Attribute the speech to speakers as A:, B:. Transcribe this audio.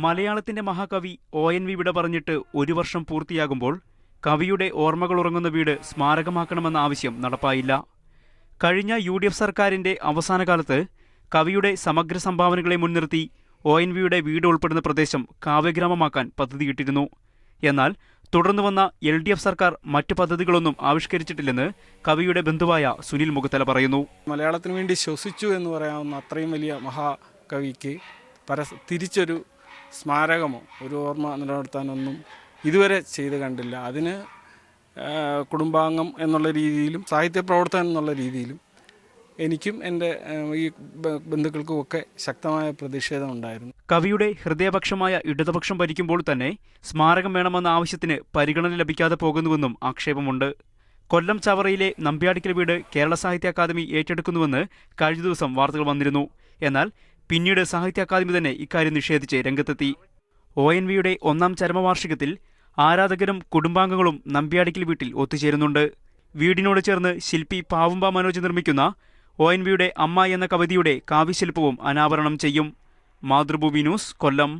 A: മലയാളത്തിന്റെ മഹാകവി ONV വിട പറഞ്ഞിട്ട് 1 വർഷം പൂർത്തിയാകുമ്പോൾ കവിയുടെ ഓർമ്മകൾ ഉറങ്ങുന്ന വീട് സ്മാരകമാക്കണമെന്ന ആവശ്യം നടപ്പായില്ല. കഴിഞ്ഞ UDF സർക്കാരിന്റെ അവസാന കാലത്ത് കവിയുടെ സമഗ്ര സംഭാവനകളെ മുൻനിർത്തി ONVയുടെ വീട് ഉൾപ്പെടുന്ന പ്രദേശം കാവ്യഗ്രാമമാക്കാൻ പദ്ധതിയിട്ടിരുന്നു. എന്നാൽ തുടർന്നു വന്ന LDF സർക്കാർ മറ്റു പദ്ധതികളൊന്നും ആവിഷ്കരിച്ചിട്ടില്ലെന്ന് കവിയുടെ ബന്ധുവായ സുനിൽ മുഖത്തല പറയുന്നു.
B: മലയാളത്തിന് വേണ്ടി ശ്വസിച്ചു എന്ന് പറയാവുന്ന അത്രയും വലിയ മഹാകവിക്ക് തിരിച്ചൊരു സ്മാരകമോ ഒരു ഓർമ്മ നിലനിർത്താനൊന്നും ഇതുവരെ ചെയ്ത് കണ്ടില്ല. അതിന് കുടുംബാംഗം എന്നുള്ള രീതിയിലും സാഹിത്യ പ്രവർത്തനം എന്നുള്ള രീതിയിലും എനിക്കും എൻ്റെ ഈ ബന്ധുക്കൾക്കും ഒക്കെ ശക്തമായ പ്രതിഷേധമുണ്ടായിരുന്നു.
A: കവിയുടെ ഹൃദയപക്ഷമായ ഇടതുപക്ഷം ഭരിക്കുമ്പോൾ തന്നെ സ്മാരകം വേണമെന്ന ആവശ്യത്തിന് പരിഗണന ലഭിക്കാതെ പോകുന്നുവെന്നും ആക്ഷേപമുണ്ട്. കൊല്ലം ചവറയിലെ നമ്പ്യാടിക്കൽ വീട് കേരള സാഹിത്യ അക്കാദമി ഏറ്റെടുക്കുന്നുവെന്ന് കഴിഞ്ഞ ദിവസം വാർത്തകൾ വന്നിരുന്നു. എന്നാൽ പിന്നീട് സാഹിത്യ അക്കാദമി തന്നെ ഇക്കാര്യം നിഷേധിച്ച് രംഗത്തെത്തി. ONVയുടെ 1ാം ചരമവാർഷികത്തിൽ ആരാധകരും കുടുംബാംഗങ്ങളും നമ്പ്യാടിക്കൽ വീട്ടിൽ ഒത്തുചേരുന്നുണ്ട്. വീടിനോട് ചേർന്ന് ശില്പി പാവുമ്പ മനോജ് നിർമ്മിക്കുന്ന ONVയുടെ അമ്മ എന്ന കവിതയുടെ കാവ്യശില്പവും അനാവരണം ചെയ്യും. മാതൃഭൂമി ന്യൂസ്, കൊല്ലം.